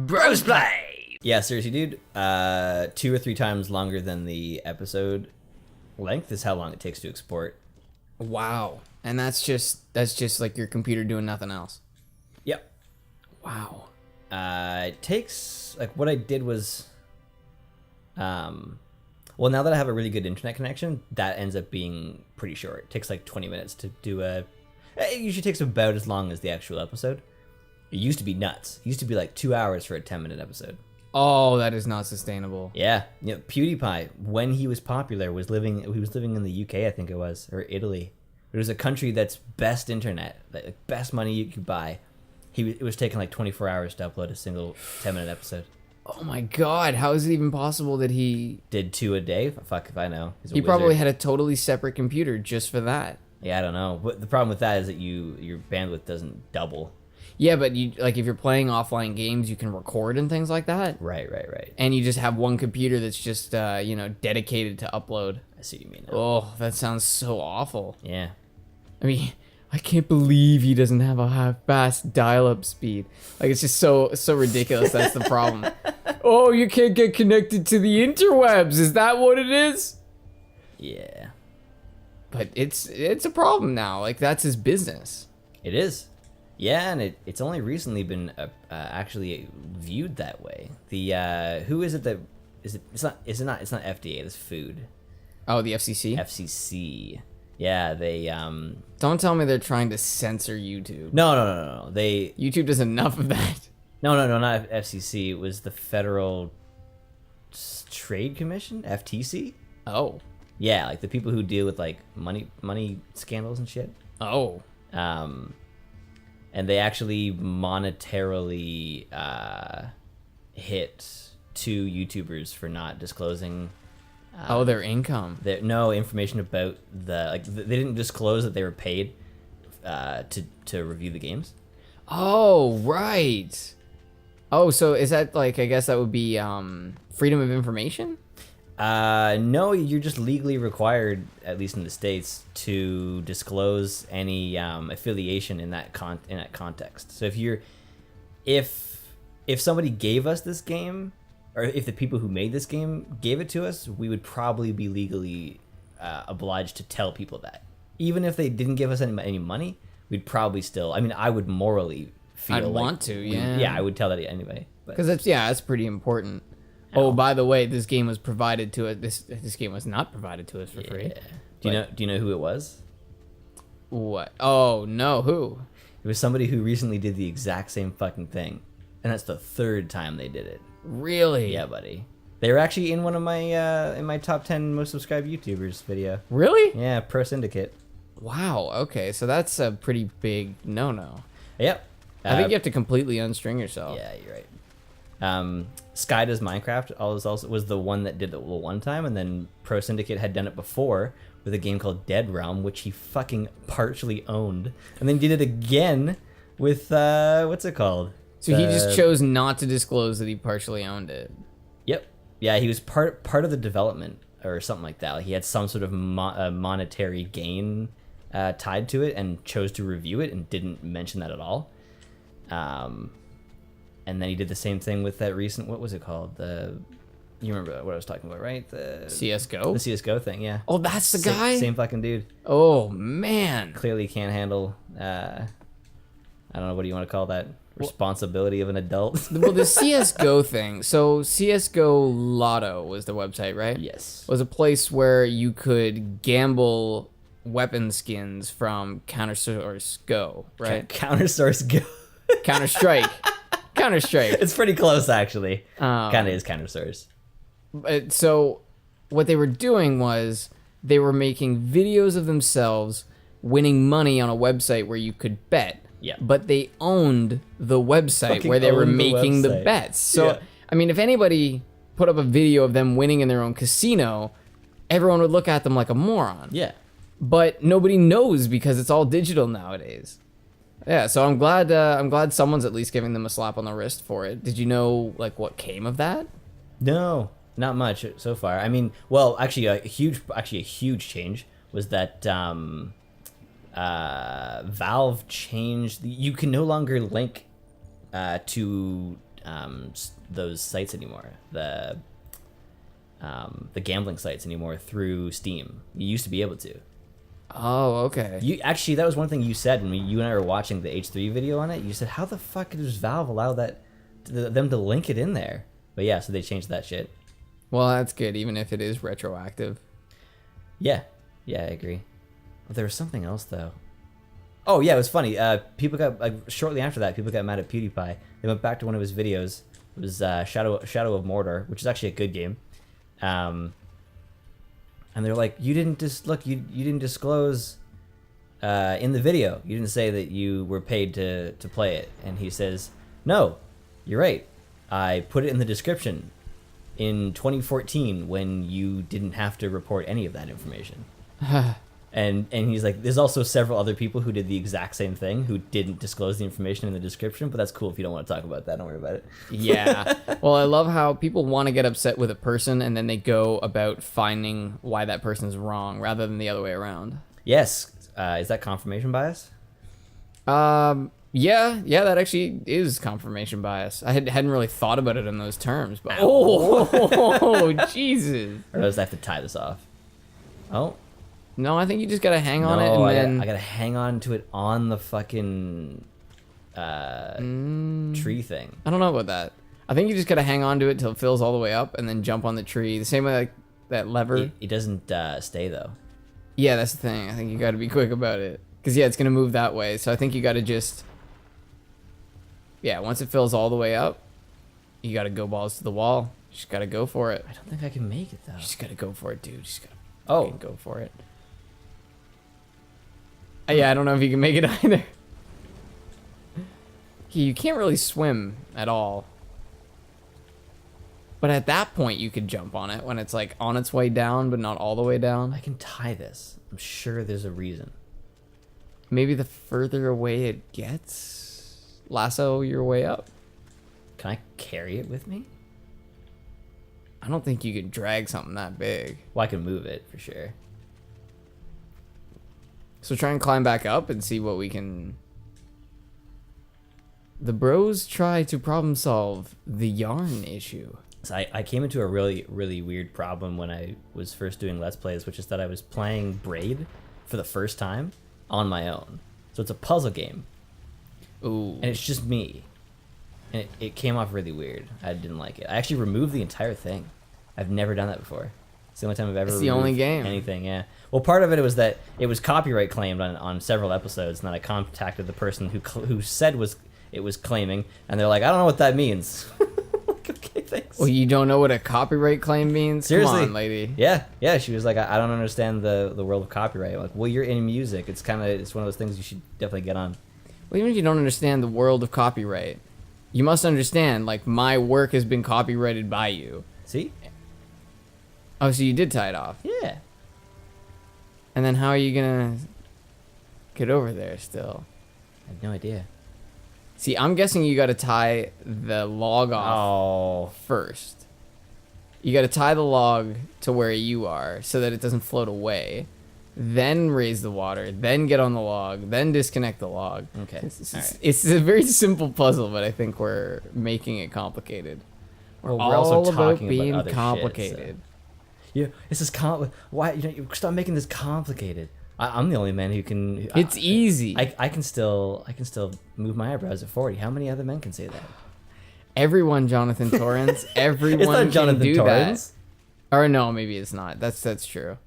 Brosplay! Yeah, seriously, dude. 2 or 3 times longer than the episode length is how long it takes to export. Wow. And that's just like your computer doing nothing else. Yep. Wow. It takes, like, what I did was, well, now that I have a really good internet connection, that ends up being pretty short. It takes like 20 minutes to do it usually takes about as long as the actual episode. It used to be nuts. It used to be like 2 hours for a 10-minute episode. Oh, that is not sustainable. Yeah. You know, PewDiePie, when he was popular, was living in the UK, I think it was, or Italy. It was a country that's best internet, like best money you could buy. It was taking like 24 hours to upload a single 10-minute episode. Oh my god, how is it even possible that he did 2 a day? Fuck if I know. He probably had a totally separate computer just for that. Yeah, I don't know. But the problem with that is that your bandwidth doesn't double. Yeah, but you like if you're playing offline games, you can record and things like that. Right. And you just have one computer that's just dedicated to upload. I see what you mean now. Oh, that sounds so awful. Yeah. I mean, I can't believe he doesn't have a fast dial-up speed. Like, it's just so ridiculous. That's the problem. Oh, you can't get connected to the interwebs. Is that what it is? Yeah. But it's a problem now. Like, that's his business. It is. Yeah, and it's only recently been actually viewed that way. The who is it that is it? It's not FDA. It's food. Oh, the FCC. FCC. Yeah, they Don't tell me they're trying to censor YouTube. No. YouTube does enough of that. No, not FCC. It was the Federal Trade Commission, FTC. Oh. Yeah, like the people who deal with like money scandals and shit. Oh. And they actually monetarily hit 2 YouTubers for not disclosing their income. No information about they didn't disclose that they were paid to review the games. Oh, right. Oh, so is that like, I guess that would be freedom of information? No, you're just legally required, at least in the States, to disclose any affiliation in that context. So if somebody gave us this game, or if the people who made this game gave it to us, we would probably be legally obliged to tell people that. Even if they didn't give us any money, we'd probably still. I mean, I would morally feel. I'd want to, yeah. Yeah, I would tell that anyway. Because that's pretty important. Oh, by the way, this game was provided to us. This game was not provided to us for free. Do you know who it was? What? Oh no, who? It was somebody who recently did the exact same fucking thing, and that's the 3rd time they did it. Really? Yeah, buddy. They were actually in one of my in my top 10 most subscribed YouTubers video. Really? Yeah, Pro Syndicate. Wow. Okay, so that's a pretty big no. Yep. I think you have to completely unstring yourself. Yeah, you're right. Sky Does Minecraft was the one that did it one time, and then Pro Syndicate had done it before with a game called Dead Realm, which he fucking partially owned, and then did it again with what's it called? So he just chose not to disclose that he partially owned it. Yep. Yeah, he was part of the development or something like that. Like he had some sort of monetary gain tied to it, and chose to review it and didn't mention that at all. And then he did the same thing with that recent, what was it called? You remember what I was talking about, right? The CSGO? The CSGO thing, yeah. Oh, that's the guy? Same fucking dude. Oh, man. Clearly can't handle, I don't know, what do you want to call that? Responsibility of an adult? Well, the CSGO thing. So CSGO Lotto was the website, right? Yes. It was a place where you could gamble weapon skins from Counter-Source Go, right? Counter-Source Go. Counter-Strike. Counter-Strike. It's pretty close, actually. Kind of is Counter-Source. So what they were doing was they were making videos of themselves winning money on a website where you could bet. Yeah. But they owned the website where they were making the bets. So, yeah. I mean, if anybody put up a video of them winning in their own casino, everyone would look at them like a moron. Yeah. But nobody knows because it's all digital nowadays. Yeah, so I'm glad someone's at least giving them a slap on the wrist for it. Did you know like what came of that? No, not much so far. I mean, well, actually a huge change was that Valve changed. You can no longer link to those sites anymore. The gambling sites anymore through Steam. You used to be able to. Oh, okay. You actually, that was one thing you said when you and I were watching the H3 video on it. You said, "How the fuck does Valve allow them to link it in there?" But yeah, so they changed that shit. Well, that's good, even if it is retroactive. Yeah, I agree. Well, there was something else though. Oh yeah, it was funny. People got shortly after that, people got mad at PewDiePie. They went back to one of his videos. It was Shadow of Mordor, which is actually a good game. And they're like, you didn't you didn't disclose in the video. You didn't say that you were paid to play it. And he says, no, you're right. I put it in the description in 2014 when you didn't have to report any of that information. And he's like, there's also several other people who did the exact same thing who didn't disclose the information in the description, but that's cool if you don't want to talk about that. Don't worry about it. Yeah. Well, I love how people want to get upset with a person and then they go about finding why that person's wrong rather than the other way around. Yes. Is that confirmation bias? Yeah, that actually is confirmation bias. I hadn't really thought about it in those terms, but oh, Jesus. Or does I have to tie this off? Oh. No, I think you just gotta hang on it and then I gotta hang on to it on the fucking tree thing. I don't know about that. I think you just gotta hang on to it till it fills all the way up and then jump on the tree. The same way like that lever. It doesn't stay though. Yeah, that's the thing. I think you gotta be quick about it. Because yeah, it's gonna move that way. So I think you gotta just... Yeah, once it fills all the way up, you gotta go balls to the wall. You just gotta go for it. I don't think I can make it though. You just gotta go for it, dude. You just gotta go for it. Yeah, I don't know if you can make it either. You can't really swim at all. But at that point, you could jump on it when it's like on its way down, but not all the way down. I can tie this. I'm sure there's a reason. Maybe the further away it gets, lasso your way up. Can I carry it with me? I don't think you could drag something that big. Well, I can move it for sure. So try and climb back up and see what we can... The bros try to problem solve the yarn issue. So I came into a really, really weird problem when I was first doing Let's Plays, which is that I was playing Braid for the first time on my own. So it's a puzzle game. Ooh. And it's just me. And it came off really weird. I didn't like it. I actually removed the entire thing. I've never done that before. It's the only time I've ever It's the only game. anything, yeah. Well, part of it was that it was copyright claimed on several episodes, and then I contacted the person who said it was claiming, and they're like, I don't know what that means. Like, okay, thanks. Well, you don't know what a copyright claim means? Seriously. Come on, lady. Yeah. She was like, I don't understand the world of copyright. I'm like, well, you're in music. It's one of those things you should definitely get on. Well, even if you don't understand the world of copyright, you must understand, like, my work has been copyrighted by you. See? Oh, so you did tie it off. Yeah. And then how are you gonna get over there still? I have no idea. See, I'm guessing you gotta tie the log off first. You gotta tie the log to where you are so that it doesn't float away. Then raise the water, then get on the log, then disconnect the log. Okay. It's a very simple puzzle, but I think we're making it complicated. We're also all talking about being about other complicated. Shit, so. Yeah, this is why you stop making this complicated. I'm the only man who can. It's easy. I can still move my eyebrows at 40. How many other men can say that? Everyone, Jonathan Torrens. Everyone It's not can Jonathan do Torrens. that. Or no, maybe it's not. That's true.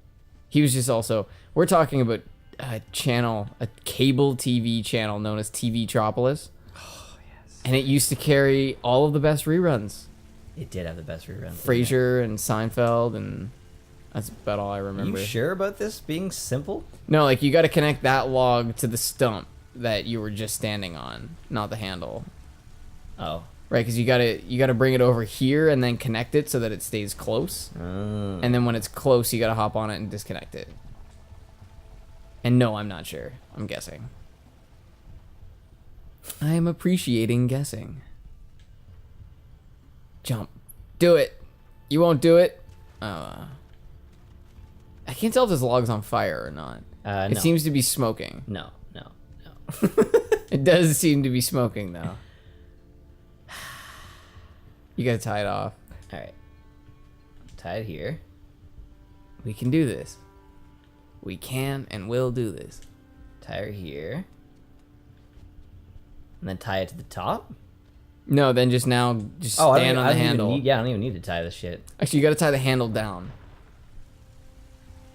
He was just also. We're talking about a cable TV channel known as TV Tropolis. Oh yes. And it used to carry all of the best reruns. It did have the best reruns. Frasier and Seinfeld, and that's about all I remember. Are you sure about this being simple? No, like you got to connect that log to the stump that you were just standing on, not the handle. Oh. Right, because you gotta bring it over here and then connect it so that it stays close. And then when it's close, you gotta hop on it and disconnect it. And no, I'm not sure. I'm guessing. I am appreciating guessing. Jump. Do it. You won't do it? I can't tell if this log's on fire or not. It No. seems to be smoking. No. It does seem to be smoking, though. You gotta tie it off. All right. Tie it here. We can do this. We can and will do this. Tie her here. And then tie it to the top. No, then just stand on the handle. I don't even need to tie this shit. Actually, you gotta tie the handle down.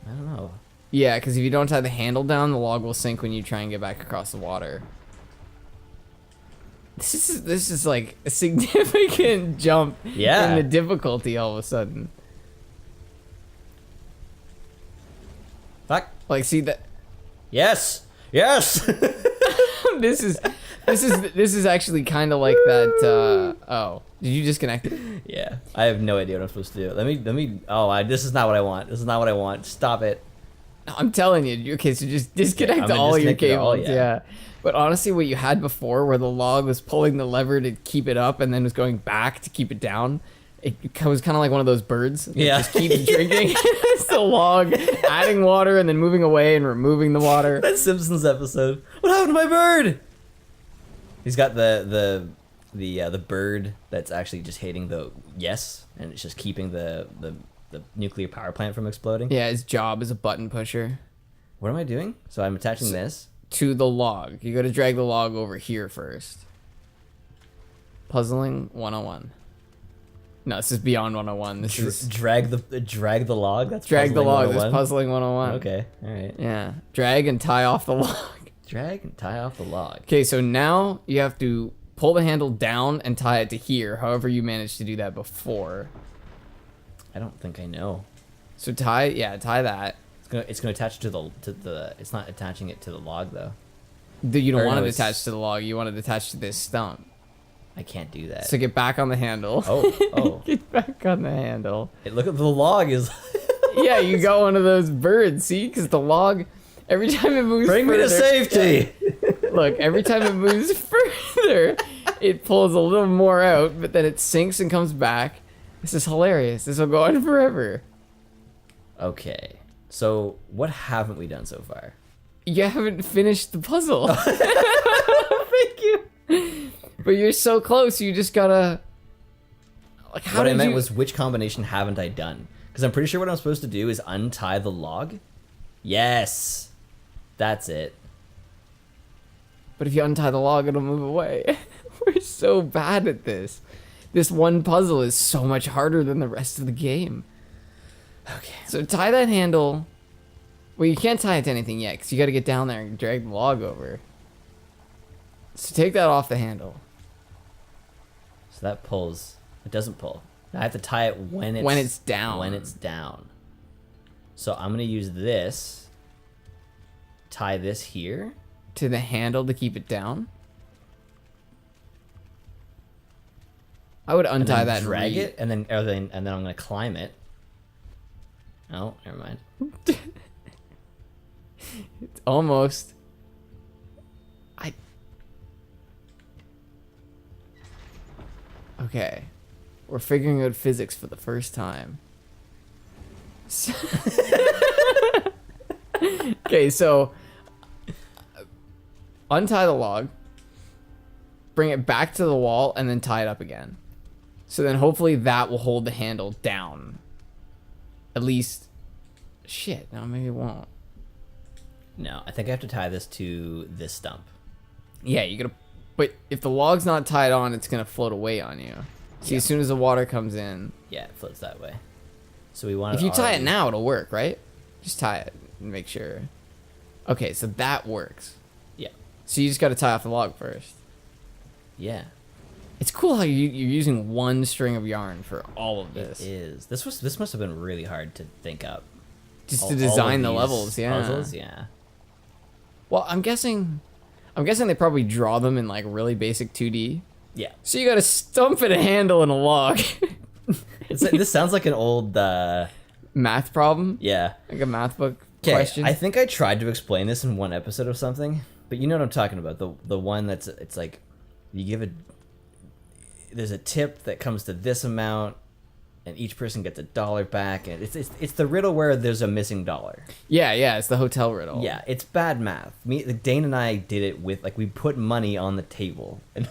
I don't know. Yeah, because if you don't tie the handle down, the log will sink when you try and get back across the water. This is like a significant jump in the difficulty all of a sudden. Fuck. Like, see that? Yes. Yes. This is actually kind of like that. Oh, did you disconnect it? Yeah. I have no idea what I'm supposed to do. Let me. Oh, this is not what I want. This is not what I want. Stop it. I'm telling you. Okay, so just disconnect I'm all your disconnect it all, cables. Yeah. But honestly, what you had before, where the log was pulling the lever to keep it up and then was going back to keep it down, it was kind of like one of those birds that just keeps drinking. It's the log adding water and then moving away and removing the water. That Simpsons episode. What happened to my bird? He's got the bird that's actually just hitting the yes, and it's just keeping the nuclear power plant from exploding. Yeah, his job is a button pusher. What am I doing? So I'm attaching this to the log. You got to drag the log over here first. Puzzling 101. No, this is beyond 101. This is drag the log. That's drag the log. That's 101? puzzling 101. Okay, all right. Yeah, drag and tie off the log. Drag and tie off the log. Okay, so now you have to pull the handle down and tie it to here. However, you managed to do that before. I don't think I know. So tie that. It's gonna attach to the. It's not attaching it to the log though. You don't want it attached to the log. You want it attached to this stump. I can't do that. So get back on the handle. Oh. Get back on the handle. Hey, look at the log is. Yeah, you got one of those birds. See, because the log, every time it moves Bring me to safety. Look, every time it moves further, it pulls a little more out, but then it sinks and comes back. This is hilarious. This will go on forever. Okay. So, what haven't we done so far? You haven't finished the puzzle. Thank you. But you're so close. You just gotta. Like, how what I did meant you... was, which combination haven't I done? Because I'm pretty sure what I'm supposed to do is untie the log. Yes. That's it. But if you untie the log, it'll move away. We're so bad at this. This one puzzle is so much harder than the rest of the game. Okay. So tie that handle. Well, you can't tie it to anything yet, because you got to get down there and drag the log over. So take that off the handle. So that pulls. It doesn't pull. I have to tie it when it's down. When it's down. So I'm gonna use this. Tie this here to the handle to keep it down. I would untie that. Drag it, and then I'm gonna climb it. Oh, never mind. It's almost. Okay. We're figuring out physics for the first time. Okay, so untie the log, bring it back to the wall, and then tie it up again. So then hopefully that will hold the handle down. At least, shit, no, maybe it won't. No, I think I have to tie this to this stump. Yeah, you gotta, but if the log's not tied on, it's gonna float away on you. See, as soon as the water comes in. Yeah, it floats that way. So we want If you tie it now, it'll work, right? Just tie it and make sure. Okay, so that works. Yeah. So you just gotta tie off the log first. Yeah. It's cool how you're using one string of yarn for all of this. It is. This must have been really hard to think up. Just to design the levels, yeah. Puzzles, yeah. Well, I'm guessing they probably draw them in like really basic 2D. Yeah. So you got a stump and a handle and a log. This sounds like an old math problem. Yeah. Like a math book question. I think I tried to explain this in one episode of something, but you know what I'm talking about. The one that's it's like you give there's a tip that comes to this amount, and each person gets $1 back, and it's the riddle where there's a missing dollar. Yeah, it's the hotel riddle. Yeah, it's bad math. Dane and I did it with we put money on the table, and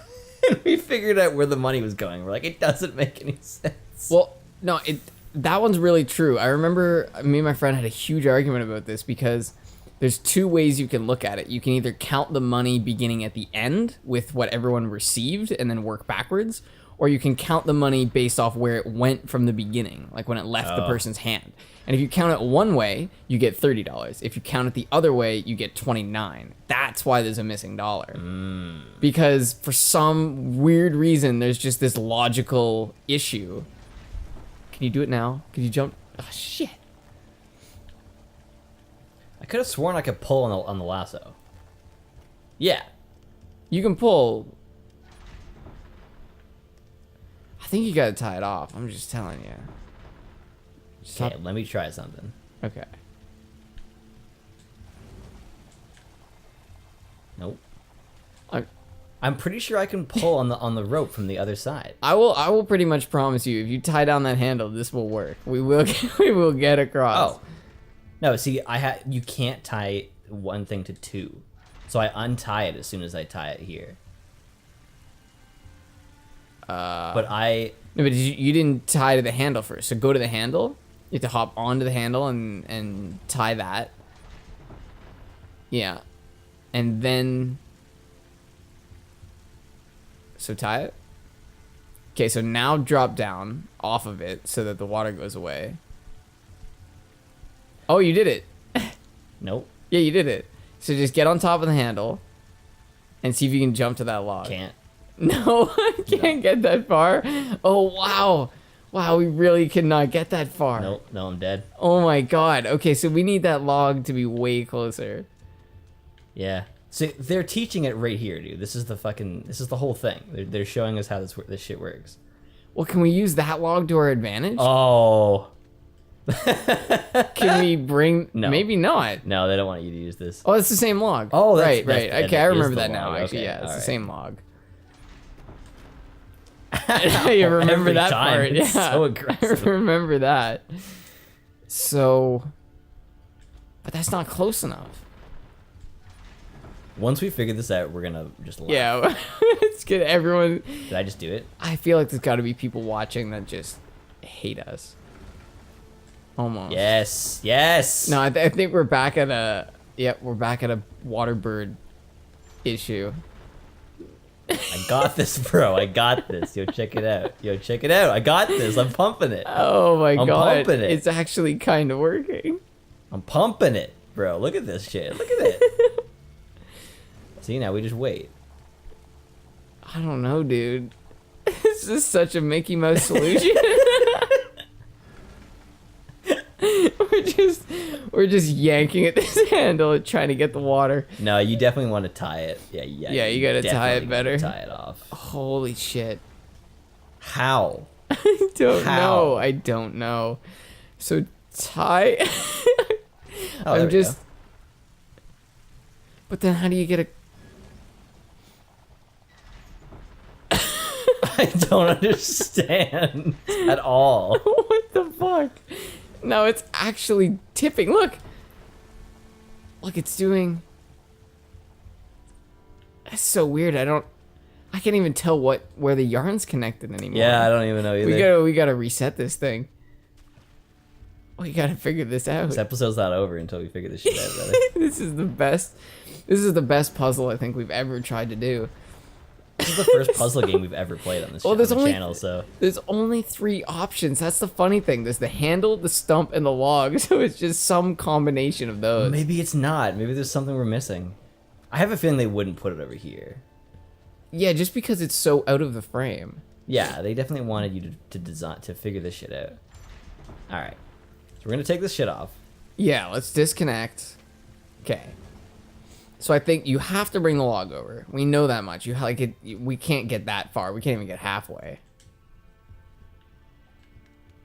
We figured out where the money was going. We're like, it doesn't make any sense. Well, no, that one's really true. I remember me and my friend had a huge argument about this because there's two ways you can look at it. You can either count the money beginning at the end with what everyone received and then work backwards, or you can count the money based off where it went from the beginning, like when it left the person's hand. And if you count it one way, you get $30. If you count it the other way, you get $29. That's why there's a missing dollar. Because for some weird reason, there's just this logical issue. Can you do it now? Can you jump? Oh, shit. I could have sworn I could pull on the lasso. Yeah. You can pull. I think you gotta tie it off. I'm just telling you. Okay, let me try something. Okay. Nope. I'm pretty sure I can pull on the rope from the other side. I will pretty much promise you, if you tie down that handle, this will work. We will get across. Oh. No, see, you can't tie one thing to two. So I untie it as soon as I tie it here. But No, but you didn't tie to the handle first. So go to the handle. You have to hop onto the handle and tie that. Yeah. And then... So tie it. Okay, so now drop down off of it so that the water goes away. Oh, you did it. Nope. Yeah, you did it. So just get on top of the handle and see if you can jump to that log. Can't. No, I can't get that far. Oh, wow. Wow, we really could not get that far. Nope, no, I'm dead. Oh my god. Okay, so we need that log to be way closer. Yeah. So they're teaching it right here, dude. This is the whole thing. They're showing us how this shit works. Well, can we use that log to our advantage? Oh. Can we bring... No. Maybe not. No, they don't want you to use this. Oh, it's the same log. Oh, right. that's Okay, I remember the that now, log. actually. Okay, Yeah, it's the alright. same log. You remember Every that time. part. It's Yeah, so aggressive. I remember that. So... But that's not close enough. Once we figure this out, we're gonna just laugh. Yeah, let's get everyone... Did I just do it? I feel like there's got to be people watching that just hate us. Almost. Yes. Yes. No, I think we're back at a... Yep, we're back at a water bird issue. I got this, bro. I got this. Yo, check it out. Yo, check it out. I got this. I'm pumping it. Oh my I'm god. pumping it. It's actually kind of working. I'm pumping it, bro. Look at this shit. Look at it. See, now we just wait. I don't know, dude. This is such a Mickey Mouse solution. we're just yanking at this handle and trying to get the water. No, you definitely want to tie it. Yeah, Yeah, you gotta tie it definitely better. Tie it off. Holy shit. How? I don't How? know. I don't know. So tie... Oh, there I'm we just... go. But then how do you get a... I don't understand at all. What the fuck? No, it's actually tipping. Look. Look, it's doing... That's so weird. I can't even tell where the yarn's connected anymore. Yeah, I don't even know either. We gotta reset this thing. We gotta figure this out. This episode's not over until we figure this shit out, brother. This is the best. This is the best puzzle I think we've ever tried to do. This is the first puzzle game we've ever played on this Well, there's only- channel, so... There's only 3 options. That's the funny thing. There's the handle, the stump, and the log. So it's just some combination of those. Maybe it's not. Maybe there's something we're missing. I have a feeling they wouldn't put it over here. Yeah, just because it's so out of the frame. Yeah, they definitely wanted you to figure this shit out. Alright. So we're gonna take this shit off. Yeah, let's disconnect. Okay. So I think you have to bring the log over. We know that much. We can't get that far. We can't even get halfway.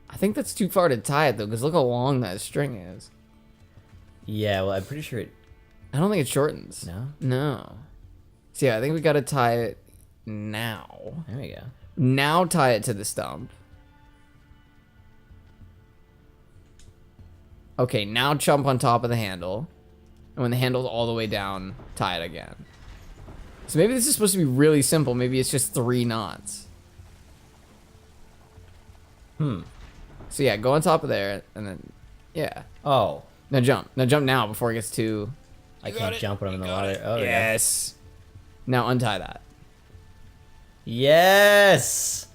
I think that's too far to tie it though, because look how long that string is. Yeah, well, I'm pretty sure it... I don't think it shortens. No? No. So yeah, I think we gotta tie it now. There we go. Now tie it to the stump. Okay, now jump on top of the handle. And when the handle's all the way down, tie it again. So maybe this is supposed to be really simple. Maybe it's just 3 knots. So yeah, go on top of there, and then, yeah. Oh. Now jump. Now jump now before it gets too... I can't jump when I'm in the water. Oh, yes. Now untie that. Yes!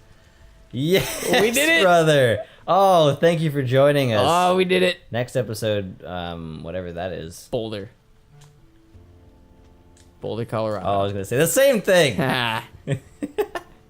Yes, We did it! brother! Oh, thank you for joining us. Oh, we did it. Next episode, whatever that is. Boulder, Colorado. Oh, I was gonna say the same thing! Ah.